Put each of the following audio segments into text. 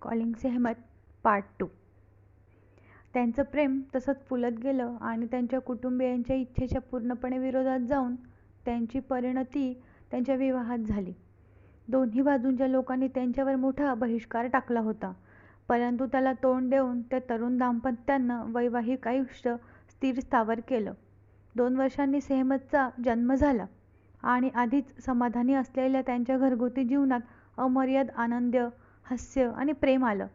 Calling सेहमत part 2. त्यांचं प्रेम तसंच फुलत गेलं आणि त्यांच्या कुटुंबियांच्या इच्छेच्या पूर्णपणे विरोधात जाऊन त्यांची परिणती त्यांच्या विवाहात झाली. दोन्ही बाजूंच्या लोकांनी त्यांच्यावर मोठा बहिष्कार टाकला होता, परंतु त्याला तोंड देऊन त्या तरुण दाम्पत्यानं वैवाहिक आयुष्य स्थिर-स्थावर केलं. 2 वर्षांनी सेहमतचा जन्म झाला आणि आधीच समाधानी असलेल्या त्यांच्या घरगुती जीवनात अमर्याद आनंद, हास्य आणि प्रेम आलं.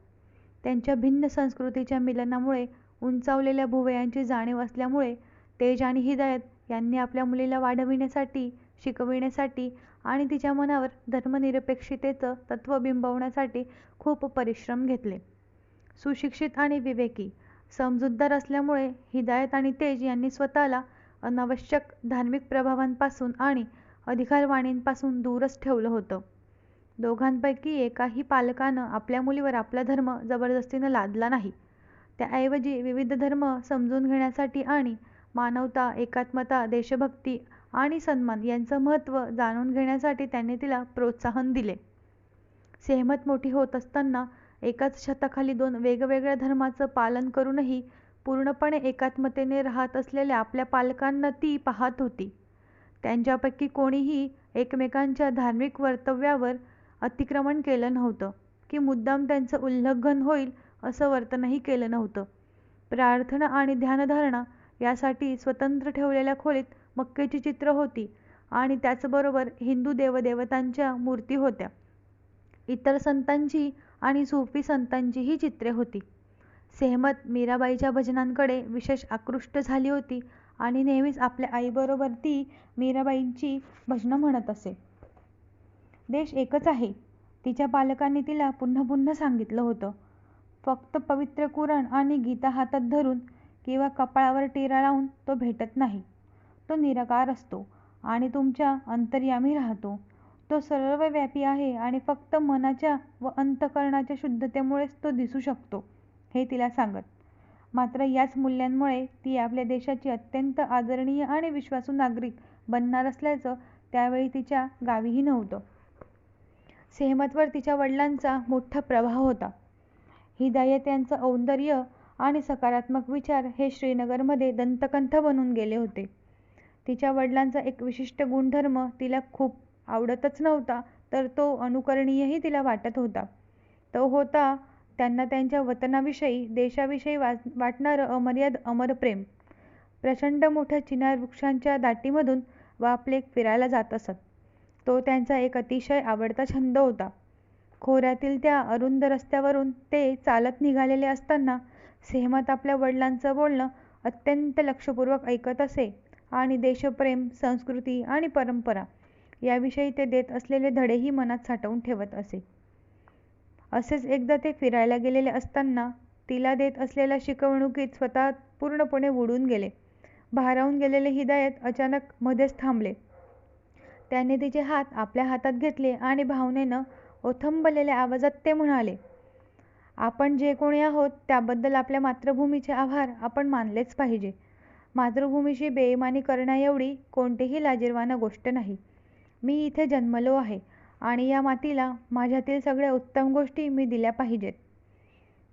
त्यांच्या भिन्न संस्कृतीच्या मिलनामुळे उंचावलेल्या भुवयांची जाणीव असल्यामुळे तेज आणि हिदायत यांनी आपल्या मुलीला वाढविण्यासाठी, शिकविण्यासाठी आणि तिच्या मनावर धर्मनिरपेक्षतेचं तत्त्व बिंबवण्यासाठी खूप परिश्रम घेतले. सुशिक्षित आणि विवेकी, समजूतदार असल्यामुळे हिदायत आणि तेज यांनी स्वतःला अनावश्यक धार्मिक प्रभावांपासून आणि अधिकारवाणींपासून दूरच ठेवलं होतं. दोघांपैकी एकाही पालकानं आपल्या मुलीवर आपला धर्म जबरदस्तीनं लादला नाही. त्याऐवजी विविध धर्म समजून घेण्यासाठी आणि मानवता, एकात्मता, देशभक्ती आणि सन्मान यांचं महत्त्व जाणून घेण्यासाठी त्यांनी तिला प्रोत्साहन दिले. सेहमत मोठी होत असताना एकाच छताखाली 2 वेगवेगळ्या धर्माचं पालन करूनही पूर्णपणे एकात्मतेने राहत असलेल्या आपल्या पालकांना ती पाहत होती. त्यांच्यापैकी कोणीही एकमेकांच्या धार्मिक वर्तव्यावर अतिक्रमण केलं नव्हतं की मुद्दाम त्यांचं उल्लंघन होईल असं वर्तनही केलं नव्हतं. प्रार्थना आणि ध्यानधारणा यासाठी स्वतंत्र ठेवलेल्या खोलीत मक्केची चित्रं होती आणि त्याचबरोबर हिंदू देवदेवतांच्या मूर्ती होत्या. इतर संतांची आणि सूफी संतांचीही चित्रे होती. सेहमत मीराबाईच्या भजनांकडे विशेष आकृष्ट झाली होती आणि नेहमीच आपल्या आईबरोबर ती मीराबाईंची भजनं म्हणत असे. देश एकच आहे, तिच्या पालकांनी तिला पुन्हा पुन्हा सांगितलं होतं. फक्त पवित्र कुराण आणि गीता हातात धरून किंवा कपाळावर टिरा लावून तो भेटत नाही. तो निराकार असतो आणि तुमच्या अंतर्यामी राहतो. तो सर्वव्यापी आहे आणि फक्त मनाच्या व अंतःकरणाच्या शुद्धतेमुळेच तो दिसू शकतो, हे तिला सांगत. मात्र याच मूल्यांमुळे ती आपल्या देशाची अत्यंत आदरणीय आणि विश्वासू नागरिक बनणार असल्याचं त्यावेळी तिच्या गावीही नव्हतं. सेहमतवर तिच्या वडिलांचा मोठा प्रभाव होता. हिदायत यांचं औंदर्य आणि सकारात्मक विचार हे श्रीनगरमध्ये दंतकंठ बनून गेले होते. तिच्या वडिलांचा एक विशिष्ट गुणधर्म तिला खूप आवडतच नव्हता, तर तो अनुकरणीयही तिला वाटत होता. तो होता त्यांना त्यांच्या वतनाविषयी, देशाविषयी वाटणारं अमर्याद अमर प्रेम. प्रचंड मोठ्या चिनार वृक्षांच्या दाटीमधून वापलेक फिरायला जात असत. तो त्यांचा एक अतिशय आवडता छंद होता. खोऱ्यातील त्या अरुंद रस्त्यावरून ते चालत निघालेले असताना सेहमत आपल्या वडिलांचं बोलणं अत्यंत लक्षपूर्वक ऐकत असे आणि देशप्रेम, संस्कृती आणि परंपरा याविषयी ते देत असलेले धडेही मनात साठवून ठेवत असे. असेच एकदा ते फिरायला गेलेले असताना तिला देत असलेल्या शिकवणुकीत स्वतः पूर्णपणे बुडून गेले. भारावून गेलेले हिदायत अचानक मध्येच थांबले. त्याने तिचे हात आपल्या हातात घेतले आणि भावनेनं ओथंबलेल्या आवाजात ते म्हणाले, आपण जे कोणी आहोत त्याबद्दल आपल्या मातृभूमीचे आभार आपण मानलेच पाहिजे. मातृभूमीशी बेईमानी करण्याएवढी कोणतीही लाजिरवाणं गोष्ट नाही. मी इथे जन्मलो आहे आणि या मातीला माझ्यातील सगळ्या उत्तम गोष्टी मी दिल्या पाहिजेत.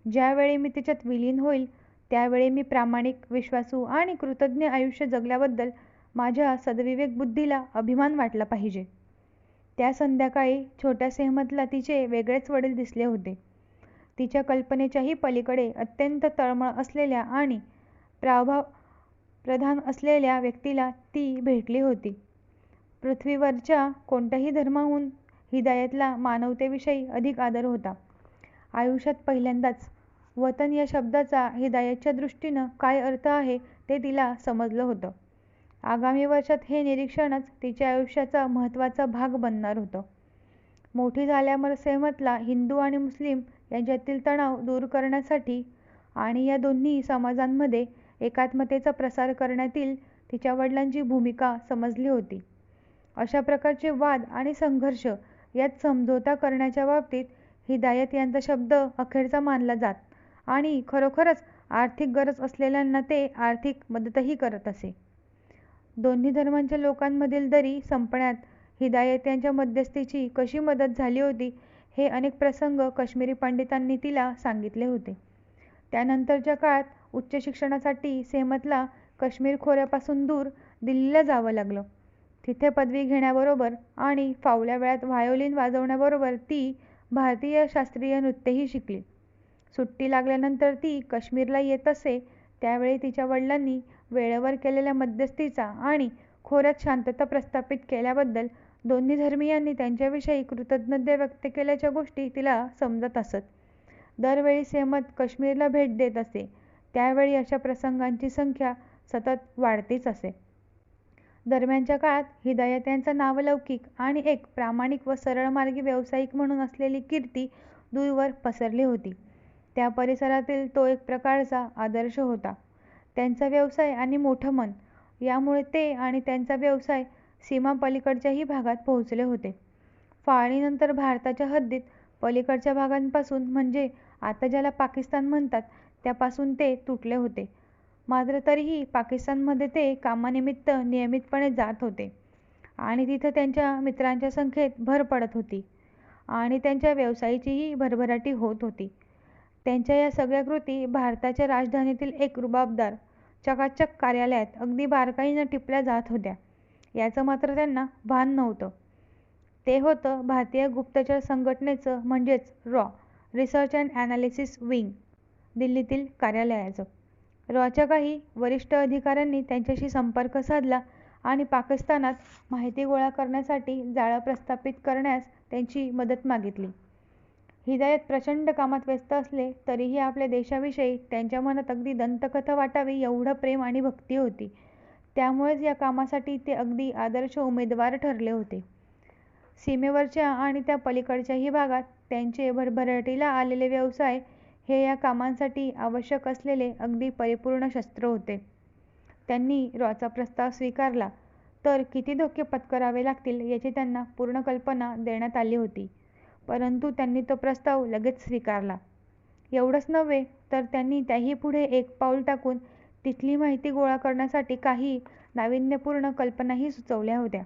ज्यावेळी मी तिच्यात विलीन होईल त्यावेळी मी प्रामाणिक, विश्वासू आणि कृतज्ञ आयुष्य जगल्याबद्दल माझ्या सद्विवेक बुद्धीला अभिमान वाटला पाहिजे. त्या संध्याकाळी छोट्या सेहमतला तिचे वेगळेच वडील दिसले होते. तिच्या कल्पनेच्याही पलीकडे अत्यंत तळमळ असलेल्या आणि प्राभावप्रधान असलेल्या व्यक्तीला ती भेटली होती. पृथ्वीवरच्या कोणत्याही धर्माहून हिदायतला मानवतेविषयी अधिक आदर होता. आयुष्यात पहिल्यांदाच वतन या शब्दाचा हिदायतच्या दृष्टीनं काय अर्थ आहे ते तिला समजलं होतं. आगामी वर्षात हे निरीक्षणच तिच्या आयुष्याचा महत्त्वाचा भाग बनणार होतं. मोठी झाल्यावर सेहमतला हिंदू आणि मुस्लिम यांच्यातील तणाव दूर करण्यासाठी आणि या दोन्ही समाजांमध्ये एकात्मतेचा प्रसार करण्यातील तिच्या वडिलांची भूमिका समजली होती. अशा प्रकारचे वाद आणि संघर्ष यात समझोता करण्याच्या बाबतीत हिदायत यांचा शब्द अखेरचा मानला जात आणि खरोखरच आर्थिक गरज असलेल्यांना ते आर्थिक मदतही करत असे. दोन्ही धर्मांच्या लोकांमधील दरी संपण्यात हिदायत यांच्या मध्यस्थीची कशी मदत झाली होती हे अनेक प्रसंग काश्मीरी पंडितांनी तिला सांगितले होते. त्यानंतरच्या काळात उच्च शिक्षणासाठी सेहमतला काश्मीर खोऱ्यापासून दूर दिल्लीला जावं लागलं. तिथे पदवी घेण्याबरोबर आणि फावल्या वेळात व्हायोलिन वाजवण्याबरोबर ती भारतीय शास्त्रीय नृत्यही शिकली. सुट्टी लागल्यानंतर ती काश्मीरला येत असे. त्यावेळी तिच्या वडिलांनी वेळेवर केलेल्या मध्यस्थीचा आणि खोऱ्यात शांतता प्रस्थापित केल्याबद्दल दोन्ही धर्मीयांनी त्यांच्याविषयी कृतज्ञता व्यक्त केल्याच्या गोष्टी तिला समजत असत. दरवेळी सेहमत काश्मीरला भेट देत असे त्यावेळी अशा प्रसंगांची संख्या सतत वाढतीच असे. दरम्यानच्या काळात हिदायत यांचा नावलौकिक आणि एक प्रामाणिक व सरळमार्गी व्यावसायिक म्हणून असलेली कीर्ती दूरवर पसरली होती. त्या परिसरातील तो एक प्रकारचा आदर्श होता. त्यांचा व्यवसाय आणि मोठं मन यामुळे ते आणि त्यांचा व्यवसाय सीमापलीकडच्याही भागात पोहोचले होते. फाळणीनंतर भारताच्या हद्दीत पलीकडच्या भागांपासून म्हणजे आता ज्याला पाकिस्तान म्हणतात त्यापासून ते तुटले होते. मात्र तरीही पाकिस्तानमध्ये ते कामानिमित्त नियमितपणे जात होते आणि तिथं त्यांच्या मित्रांच्या संख्येत भर पडत होती आणि त्यांच्या व्यवसायाचीही भरभराटी होत होती. त्यांच्या या सगळ्या कृती भारताच्या राजधानीतील एक रुबाबदार चकाचक कार्यालयात अगदी बारकाईनं टिपल्या जात होत्या याचं मात्र त्यांना भान नव्हतं. ते होतं भारतीय गुप्तचर संघटनेचं म्हणजेच raw research and analysis wing दिल्लीतील कार्यालयाचं. रॉच्या काही वरिष्ठ अधिकाऱ्यांनी त्यांच्याशी संपर्क साधला आणि पाकिस्तानात माहिती गोळा करण्यासाठी जाळं प्रस्थापित करण्यास त्यांची मदत मागितली. हिदायत प्रचंड कामात व्यस्त असले तरीही आपल्या देशाविषयी त्यांच्या मनात अगदी दंतकथा वाटावी एवढं प्रेम आणि भक्ती होती. त्यामुळेच या कामासाठी ते अगदी आदर्श उमेदवार ठरले होते. सीमेवरच्या आणि त्या पलीकडच्याही भागात त्यांचे भरभराटीला आलेले व्यवसाय हे या कामांसाठी आवश्यक असलेले अगदी परिपूर्ण शस्त्र होते. त्यांनी रॉचा प्रस्ताव स्वीकारला तर किती धोके पत्करावे लागतील याची त्यांना पूर्ण कल्पना देण्यात आली होती. परंतु त्यांनी तो प्रस्ताव लगेच स्वीकारला. एवढंच नव्हे तर त्यांनी त्याही पुढे एक पाऊल टाकून तिथली माहिती गोळा करण्यासाठी काही नाविन्यपूर्ण कल्पनाही सुचवल्या होत्या.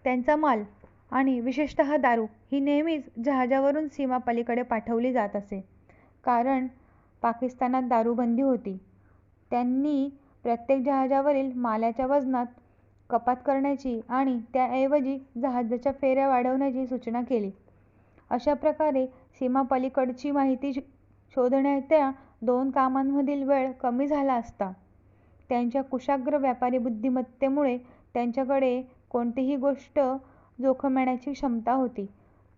त्यांचा माल आणि विशेषतः दारू ही नेहमीच जहाजावरून सीमापलीकडे पाठवली जात असे. कारण पाकिस्तानात दारूबंदी होती. त्यांनी प्रत्येक जहाजावरील मालाच्या वजनात कपात करण्याची आणि त्याऐवजी जहाजाच्या फेऱ्या वाढवण्याची सूचना केली. अशा प्रकारे सीमापलीकडची माहिती शोधण्याच्या दोन कामांमधील वेळ कमी झाला असता. त्यांच्या कुशाग्र व्यापारी बुद्धिमत्तेमुळे त्यांच्याकडे कोणतीही गोष्ट जोखमण्याची क्षमता होती.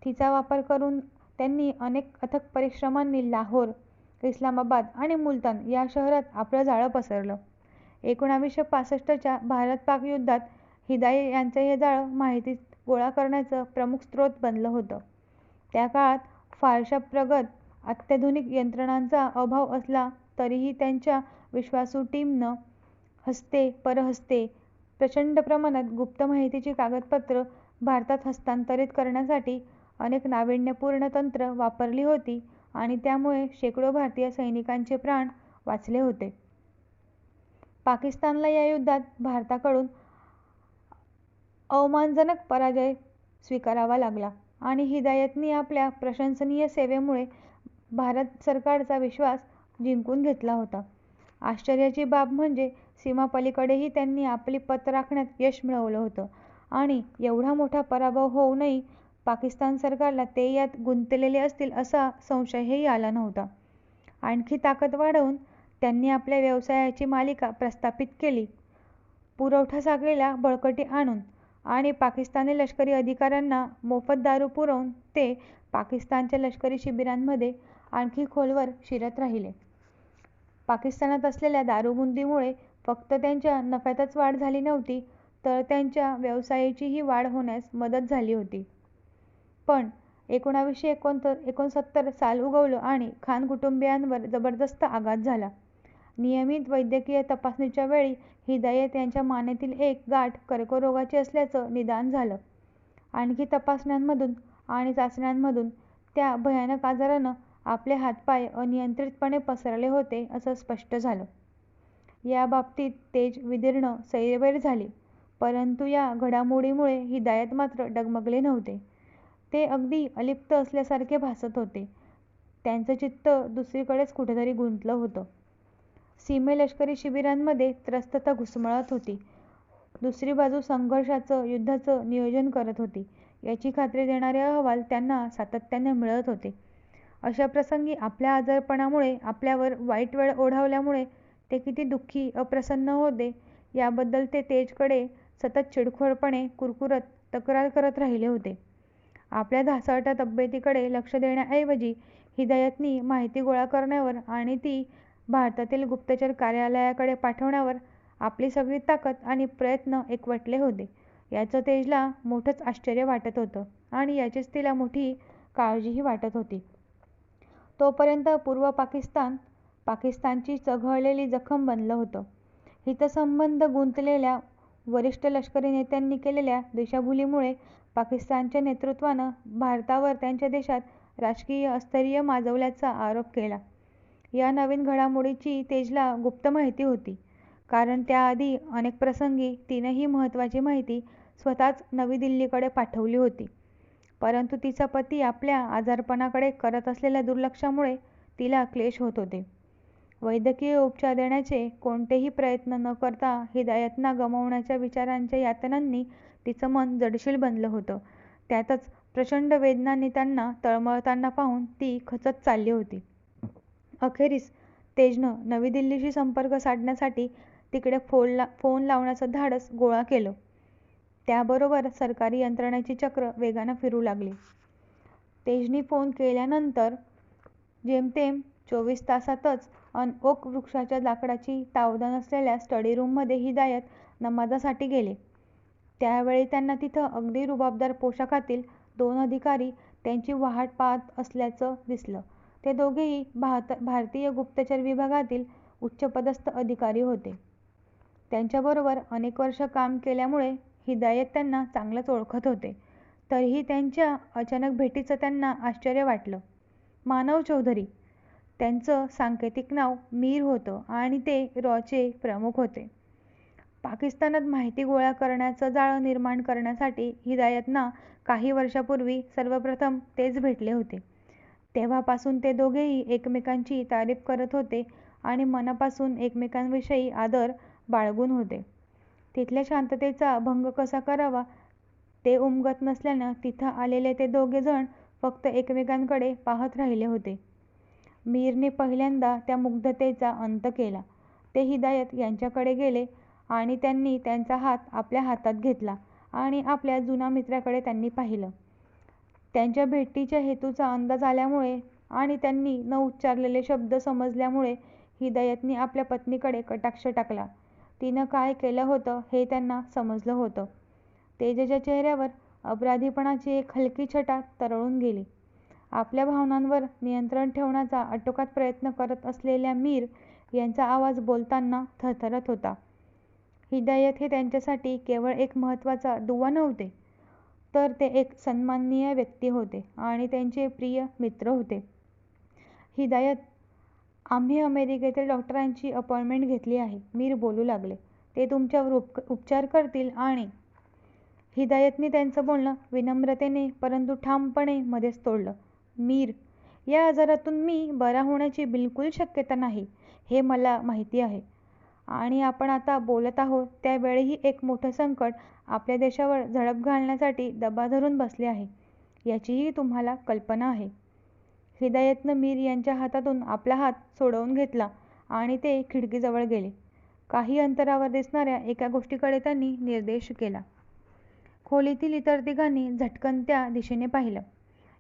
तिचा वापर करून त्यांनी अनेक अथक परिश्रमांनी लाहोर, इस्लामाबाद आणि मुलतान या शहरात आपलं जाळं पसरलं. 1965च्या भारत-पाक युद्धात हिदायत यांचं हे जाळं माहिती गोळा करण्याचं प्रमुख स्रोत बनलं होतं. त्या काळात फारशा प्रगत अत्याधुनिक यंत्रणांचा अभाव असला तरीही त्यांच्या विश्वासू टीमनं हस्ते परहस्ते प्रचंड प्रमाणात गुप्त माहितीची कागदपत्रं भारतात हस्तांतरित करण्यासाठी अनेक नाविन्यपूर्ण तंत्र वापरली होती आणि त्यामुळे शेकडो भारतीय सैनिकांचे प्राण वाचले होते. पाकिस्तानला या युद्धात भारताकडून अवमानजनक पराजय स्वीकारावा लागला आणि हिदायतनी आपल्या प्रशंसनीय सेवेमुळे भारत सरकारचा विश्वास जिंकून घेतला होता. आश्चर्याची बाब म्हणजे सीमापलीकडेही त्यांनी आपली पत राखण्यात यश मिळवलं होतं आणि एवढा मोठा पराभव होऊनही पाकिस्तान सरकारला ते यात गुंतलेले असतील असा संशयही आला नव्हता. आणखी ताकद वाढवून त्यांनी आपल्या व्यवसायाची मालिका प्रस्थापित केली. पुरवठा साखळीला बळकटी आणून आणि पाकिस्तानी लष्करी अधिकाऱ्यांना मोफत दारू पुरवून ते पाकिस्तानच्या लष्करी शिबिरांमध्ये आणखी खोलवर शिरत राहिले. पाकिस्तानात असलेल्या दारूबंदीमुळे फक्त त्यांच्या नफ्यातच वाढ झाली नव्हती तर त्यांच्या व्यवसायाचीही वाढ होण्यास मदत झाली होती. पण 1969 साल उगवलं आणि खान कुटुंबियांवर जबरदस्त आघात झाला. नियमित वैद्यकीय तपासणीच्या वेळी हिदायत यांच्या मानेतील एक गाठ कर्करोगाची असल्याचं निदान झालं. आणखी तपासण्यांमधून आणि चाचण्यांमधून त्या भयानक आजारानं आपले हातपाय अनियंत्रितपणे पसरले होते असं स्पष्ट झालं. या बाबतीत तेज विदीर्ण सैरभैर झाली. परंतु या घडामोडीमुळे हिदायत मात्र डगमगले नव्हते. ते अगदी अलिप्त असल्यासारखे भासत होते. त्यांचं चित्त दुसरीकडेच कुठेतरी गुंतलं होतं. सीमेलष्करी शिबिरांमध्ये त्रस्तता घुसमळत होती. दुसरी बाजू संघर्षाचं, युद्धाचं नियोजन करत होती. याची खात्री देणारे अहवाल त्यांना सातत्याने मिळत होते. अशा प्रसंगी आपल्या आजारपणामुळे आपल्यावर वाईट वेळ ओढावल्यामुळे ते किती दुःखी, अप्रसन्न होते याबद्दल ते तेजकडे सतत चिडखोरपणे कुरकुरत तक्रार करत राहिले होते. आपल्या ढासळत्या तब्येतीकडे लक्ष देण्याऐवजी हिदायतनी माहिती गोळा करण्यावर आणि ती भारतातील गुप्तचर कार्यालयाकडे पाठवण्यावर आपली सगळी ताकद आणि प्रयत्न एकवटले होते. याचं तेजला मोठंच आश्चर्य वाटत होतं आणि याचीच तिला मोठी काळजीही वाटत होती. तोपर्यंत पूर्व पाकिस्तानची चघळलेली जखम बनलं होतं. हितसंबंध गुंतलेल्या वरिष्ठ लष्करी नेत्यांनी केलेल्या दिशाभुलीमुळे पाकिस्तानच्या नेतृत्वानं भारतावर त्यांच्या देशात राजकीय अस्थैर्य माजवल्याचा आरोप केला. या नवीन घडामोडीची तेजला गुप्त माहिती होती, कारण त्याआधी अनेक प्रसंगी तिनं ही महत्त्वाची माहिती स्वतःच नवी दिल्लीकडे पाठवली होती. परंतु तिचा पती आपल्या आजारपणाकडे करत असलेल्या दुर्लक्षामुळे तिला क्लेश होत होते. वैद्यकीय उपचार देण्याचे कोणतेही प्रयत्न न करता हिदायतना गमावण्याच्या विचारांच्या यातनांनी तिचं मन जडशील बनलं होतं. त्यातच प्रचंड वेदनांनी त्यांना तळमळताना पाहून ती खचत चालली होती. अखेरीस तेजनं नवी दिल्लीशी संपर्क साधण्यासाठी तिकडे फोन लावण्याचं धाडस गोळा केलं. त्याबरोबर सरकारी यंत्रणेची चक्र वेगानं फिरू लागली. तेजनी फोन केल्यानंतर जेमतेम 24 तासातच ओक वृक्षाच्या लाकडाची तावदान असलेल्या स्टडी रूममध्ये हिदायत नमाजासाठी गेले. त्यावेळी त्यांना तिथं अगदी रुबाबदार पोशाखातील 2 अधिकारी त्यांची वाट पाहत असल्याचं दिसलं. ते दोघेही भारतीय गुप्तचर विभागातील उच्चपदस्थ अधिकारी होते. त्यांच्याबरोबर अनेक वर्ष काम केल्यामुळे हिदायत त्यांना चांगलंच ओळखत होते. तरीही त्यांच्या अचानक भेटीचं त्यांना आश्चर्य वाटलं. मानव चौधरी, त्यांचं सांकेतिक नाव मीर होतं आणि ते रॉचे प्रमुख होते. पाकिस्तानात माहिती गोळा करण्याचं जाळं निर्माण करण्यासाठी हिदायतना काही वर्षापूर्वी सर्वप्रथम तेच भेटले होते. तेव्हापासून ते दोघेही एकमेकांची तारीफ करत होते आणि मनापासून एकमेकांविषयी आदर बाळगून होते. तिथल्या शांततेचा भंग कसा करावा ते उमगत नसल्यानं तिथं आलेले ते दोघे जण फक्त एकमेकांकडे पाहत राहिले होते. मीरने पहिल्यांदा त्या मुग्धतेचा अंत केला. ते हिदायत यांच्याकडे गेले आणि त्यांनी त्यांचा हात आपल्या हातात घेतला आणि आपल्या जुन्या मित्राकडे त्यांनी पाहिलं. त्यांच्या भेटीच्या हेतूचा अंदाज आल्यामुळे आणि त्यांनी न उच्चारलेले शब्द समजल्यामुळे हिदायतनी आपल्या पत्नीकडे कटाक्ष टाकला. तिनं काय केलं होतं हे त्यांना समजलं होतं. तेजच्या चेहऱ्यावर अपराधीपणाची एक हलकी छटा तरळून गेली. आपल्या भावनांवर नियंत्रण ठेवण्याचा आटोकाट प्रयत्न करत असलेल्या मीर यांचा आवाज बोलताना थरथरत होता. हिदायत हे त्यांच्यासाठी केवळ एक महत्त्वाचा दुवा नव्हते, तर ते एक सन्माननीय व्यक्ती होते आणि त्यांचे प्रिय मित्र होते. हिदायत, आम्ही अमेरिकेतील डॉक्टरांची अपॉइंटमेंट घेतली आहे, मीर बोलू लागले. ते तुमच्यावर उपचार करतील आणि हिदायतने त्यांचं बोलणं विनम्रतेने परंतु ठामपणे मध्येच तोडलं. मीर, या आजारातून मी बरा होण्याची बिलकुल शक्यता नाही हे मला माहिती आहे आणि आपण आता बोलत आहोत त्यावेळीही एक मोठं संकट आपल्या देशावर झडप घालण्यासाठी दबा धरून बसले आहे याचीही तुम्हाला कल्पना आहे. हिदायतनं मीर यांच्या हातातून आपला हात सोडवून घेतला आणि ते खिडकीजवळ गेले. काही अंतरावर दिसणाऱ्या एका गोष्टीकडे त्यांनी निर्देश केला. खोलीतील इतर तिघांनी झटकन त्या दिशेने पाहिलं.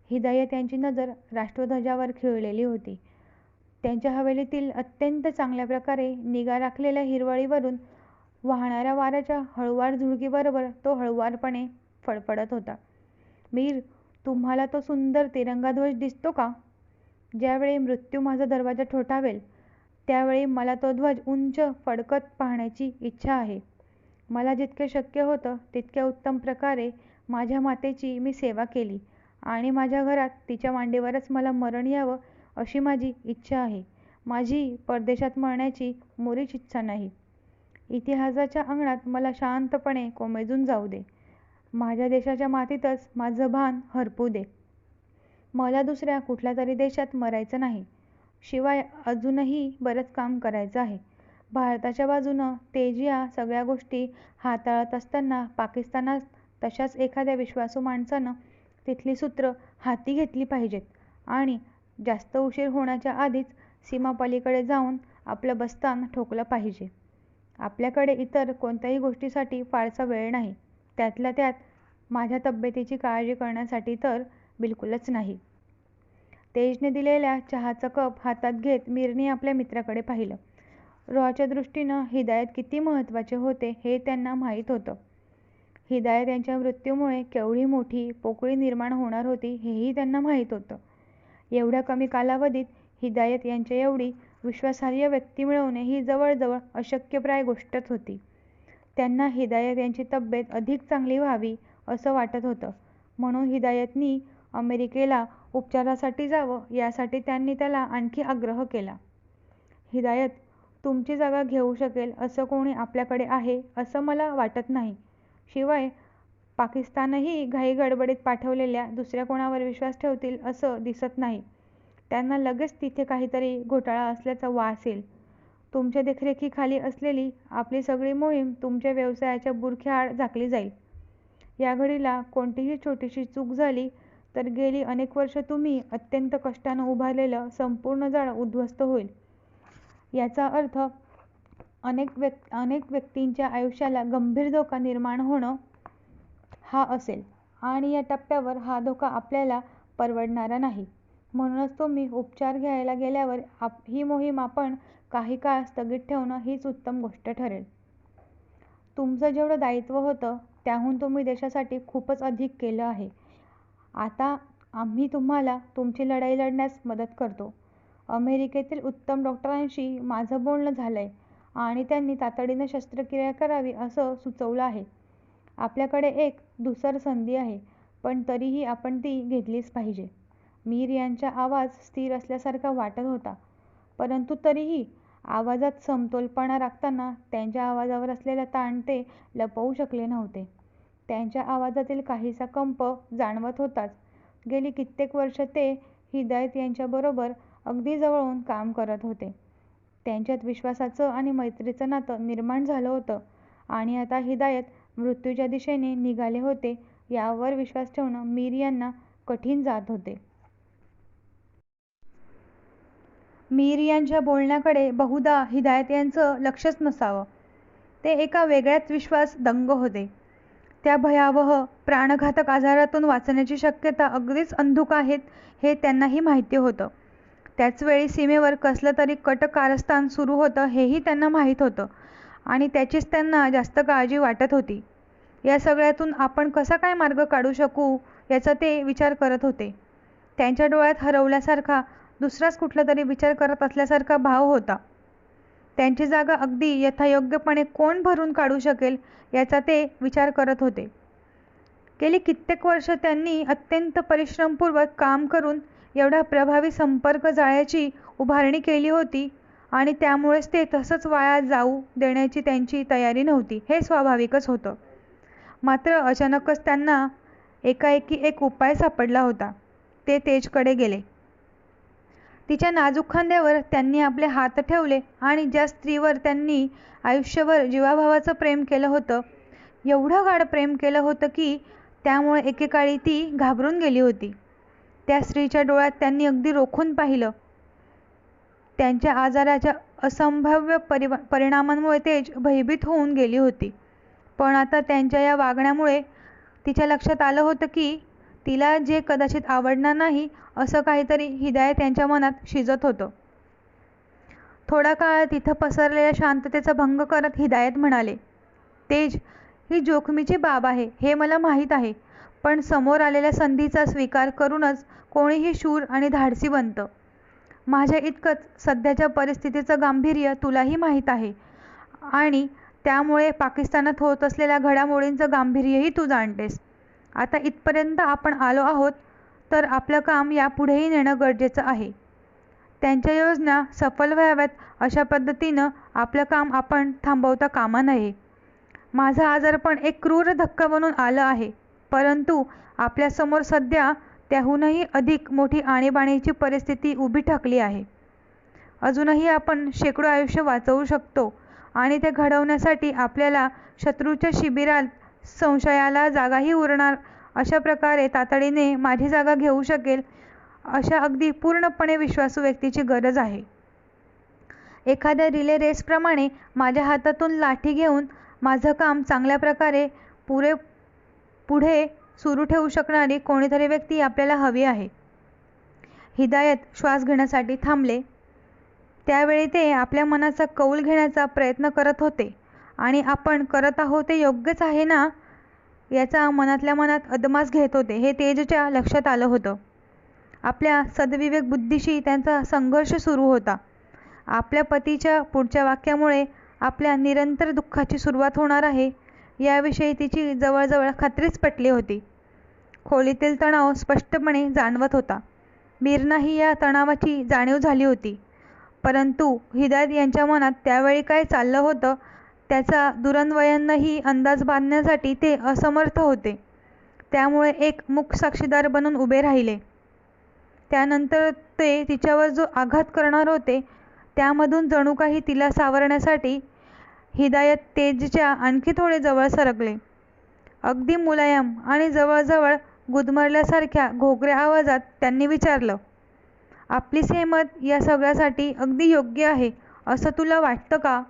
हिदायत यांची नजर राष्ट्रध्वजावर खिळलेली होती. त्यांच्या हवेलीतील अत्यंत चांगल्या प्रकारे निगा राखलेल्या हिरवळीवरून वाहणाऱ्या वाऱ्याच्या हळुवार झुळकीबरोबर तो हळुवारपणे फडफडत होता. मीर, तुम्हाला तो सुंदर तिरंगा ध्वज दिसतो का? ज्यावेळी मृत्यू माझा दरवाजा ठोठावेल त्यावेळी मला तो ध्वज उंच फडकत पाहण्याची इच्छा आहे. मला जितके शक्य होतं तितक्या उत्तम प्रकारे माझ्या मातेची मी सेवा केली आणि माझ्या घरात तिच्या मांडीवरच मला मरण यावं अशी माझी इच्छा आहे. माझी परदेशात मरण्याची मुळीच इच्छा नाही. इतिहासाच्या अंगणात मला शांतपणे कोमेजून जाऊ दे. माझ्या देशाच्या मातीतच माझं भान हरपू दे. मला दुसऱ्या कुठल्या तरी देशात मरायचं नाही. शिवाय अजूनही बरंच काम करायचं आहे. भारताच्या बाजूनं तेज या सगळ्या गोष्टी हाताळत असताना पाकिस्तानात तशाच एखाद्या विश्वासू माणसानं तिथली सूत्रं हाती घेतली पाहिजेत आणि जास्त उशीर होण्याच्या आधीच सीमापलीकडे जाऊन आपलं बस्तान ठोकलं पाहिजे. आपल्याकडे इतर कोणत्याही गोष्टीसाठी फारसा वेळ नाही, त्यातल्या त्यात माझ्या तब्येतीची काळजी करण्यासाठी तर बिलकुलच नाही. तेजने दिलेल्या चहाचा कप हातात घेत मीरने आपल्या मित्राकडे पाहिलं. रॉच्या दृष्टीनं हिदायत किती महत्त्वाचे होते हे त्यांना माहीत होतं. हिदायत यांच्या मृत्यूमुळे केवढी मोठी पोकळी निर्माण होणार होती हेही त्यांना माहीत होतं. एवढ्या कमी कालावधीत हिदायत यांच्या एवढी विश्वासार्ह व्यक्ती मिळवणे ही जवळजवळ अशक्यप्राय गोष्टच होती. त्यांना हिदायत यांची तब्येत अधिक चांगली व्हावी असं वाटत होतं, म्हणून हिदायतनी अमेरिकेला उपचारासाठी जावं यासाठी त्यांनी त्याला आणखी आग्रह केला. हिदायत, तुमची जागा घेऊ शकेल असं कोणी आपल्याकडे आहे असं मला वाटत नाही. शिवाय पाकिस्तानही घाईगडबडीत पाठवलेल्या दुसऱ्या कोणावर विश्वास ठेवतील असं दिसत नाही. त्यांना लगेच तिथे काहीतरी घोटाळा असल्याचा वास येईल. तुमच्या देखरेखीखाली असलेली आपली सगळी मोहीम तुमच्या व्यवसायाच्या बुरख्याआड झाकली जाईल. या घडीला कोणतीही छोटीशी चूक झाली तर गेली अनेक वर्ष तुम्ही अत्यंत कष्टानं उभारलेलं संपूर्ण जाळं उद्ध्वस्त होईल. याचा अर्थ अनेक व्यक्तींच्या आयुष्याला गंभीर धोका निर्माण होणं हा असेल आणि या टप्प्यावर हा धोका आपल्याला परवडणारा नाही. म्हणूनच तुम्ही उपचार घ्यायला गेल्यावर ही मोहीम आपण काही काळ स्थगित ठेवणं हीच उत्तम गोष्ट ठरेल. तुमचं जेवढं दायित्व होतं त्याहून तुम्ही देशासाठी खूपच अधिक केलं आहे. आता आम्ही तुम्हाला तुमची लढाई लढण्यास मदत करतो. अमेरिकेतील उत्तम डॉक्टरांशी माझं बोलणं झालंय आणि त्यांनी तातडीनं शस्त्रक्रिया करावी असं सुचवलं आहे. आपल्याकडे एक धूसर संधी आहे, पण तरीही आपण ती घेतलीच पाहिजे. मीर यांचा आवाज स्थिर असल्यासारखा वाटत होता, परंतु तरीही आवाजात समतोलपणा राखताना त्यांच्या आवाजावर असलेला ताण ते लपवू शकले नव्हते. त्यांच्या आवाजातील काहीसा कंप जाणवत होताच. गेली कित्येक वर्ष ते हिदायत यांच्याबरोबर अगदी जवळून काम करत होते. त्यांच्यात विश्वासाचं आणि मैत्रीचं नातं निर्माण झालं होतं आणि आता हिदायत मृत्यूच्या दिशेने निघाले होते यावर विश्वास ठेवणं मीर यांना कठीण जात होते. मीर यांच्या बोलण्याकडे बहुधा हिदायत यांचं लक्षच नसावं. ते एका वेगळ्याच विश्वास दंग होते. त्या भयावह प्राणघातक आजारातून वाचण्याची शक्यता अगदीच अंधुक आहेत हे त्यांनाही माहिती होतं. त्याचवेळी सीमेवर कसलं तरी कट कारस्थान सुरू होतं हेही त्यांना माहीत होतं आणि त्याचीच त्यांना जास्त काळजी वाटत होती. या सगळ्यातून आपण कसा काय मार्ग काढू शकू याचा ते विचार करत होते. त्यांच्या डोळ्यात हरवल्यासारखा दुसराच कुठला तरी विचार करत असल्यासारखा भाव होता. त्यांची जागा अगदी यथायोग्यपणे कोण भरून काढू शकेल याचा ते विचार करत होते. गेली कित्येक वर्ष त्यांनी अत्यंत परिश्रमपूर्वक काम करून एवढ्या प्रभावी संपर्क जाळ्याची उभारणी केली होती आणि त्यामुळेच ते तसंच वाया जाऊ देण्याची त्यांची तयारी नव्हती हे स्वाभाविकच होतं. मात्र अचानकच त्यांना एकाएकी एक उपाय सापडला होता. ते तेजकडे गेले. तिच्या नाजूक खांद्यावर त्यांनी आपले हात ठेवले आणि ज्या स्त्रीवर त्यांनी आयुष्यभर जीवाभावाचं प्रेम केलं होतं, एवढं गाढ प्रेम केलं होतं की त्यामुळे एकेकाळी ती घाबरून गेली होती. त्या स्त्रीच्या डोळ्यात त्यांनी अगदी रोखून पाहिलं. त्यांच्या आजाराच्या असंभाव्य परिणामांमुळे तेज भयभीत होऊन गेली होती, पण आता त्यांच्या या वागण्यामुळे तिच्या लक्षात आलं होतं की तिला जे कदाचित आवडणार नाही असं काहीतरी हिदायत यांच्या मनात शिजत होतं. थोडा काळ तिथं पसरलेल्या शांततेचा भंग करत हिदायत म्हणाले, तेज, ही जोखमीची बाब आहे हे मला माहीत आहे, पण समोर आलेल्या संधीचा स्वीकार करूनच कोणीही शूर आणि धाडसी बनतं. माझ्या इतकंच सध्याच्या परिस्थितीचं गांभीर्य तुलाही माहीत आहे आणि त्यामुळे पाकिस्तानात होत असलेल्या घडामोडींचं गांभीर्यही तू जाणतेस. आता इथपर्यंत आपण आलो आहोत तर आपलं काम यापुढेही नेणं गरजेचं आहे. त्यांच्या योजना सफल व्हाव्यात अशा पद्धतीनं आपलं काम आपण थांबवता कामा नये. माझं आजारपण एक क्रूर धक्का बनून आलं आहे परंतु आपल्यासमोर सध्या त्याहूनही अधिक मोठी आणीबाणीची परिस्थिती उभी ठाकली आहे. अजूनही आपण शेकडो आयुष्य वाचवू शकतो आणि ते घडवण्यासाठी आपल्याला शत्रूच्या शिबिरात संशयाला जागाही उरणार अशा प्रकारे तातडीने माझी जागा घेऊ शकेल अशा अगदी पूर्णपणे विश्वासू व्यक्तीची गरज आहे. एखाद्या रिले रेसप्रमाणे माझ्या हातातून लाठी घेऊन माझं काम चांगल्या प्रकारे पुढे सुरू ठेवू शकणारी कोणीतरी व्यक्ती आपल्याला हवी आहे. हिदायत श्वास घेण्यासाठी थांबले. त्यावेळी ते आपल्या मनाचा कौल घेण्याचा प्रयत्न करत होते आणि आपण करत आहोत ते योग्यच आहे ना याचा मनातल्या मनात अदमास घेत होते हे तेजच्या लक्षात आलं होतं. आपल्या सद्विवेक बुद्धीशी त्यांचा संघर्ष सुरू होता. आपल्या पतीच्या पुढच्या वाक्यामुळे आपल्या निरंतर दुःखाची सुरुवात होणार आहे याविषयी तिची जवळजवळ खात्रीच पटली होती. खोलीतील तणाव स्पष्टपणे जाणवत होता. मीरनाही या तणावाची जाणीव झाली होती. परंतु हिदायत यांच्या मनात त्यावेळी काय चाललं होतं त्याचा दुरन्वयांनाही अंदाज बांधण्यासाठी ते असमर्थ होते. त्यामुळे एक मूक साक्षीदार बनून उभे राहिले. त्यानंतर ते तिच्यावर जो आघात करणार होते त्यामधून जणू काही तिला सावरण्यासाठी हिदायत तेजच्या आणखी थोडे जवळ सरकले. अगदी मुलायम आणि जवळजवळ गुदमरल्यासारख्या घोगऱ्या आवाजात त्यांनी विचारलं, आपली सहमत या सगळ्यासाठी अगदी योग्य आहे असं तुला वाटतं का?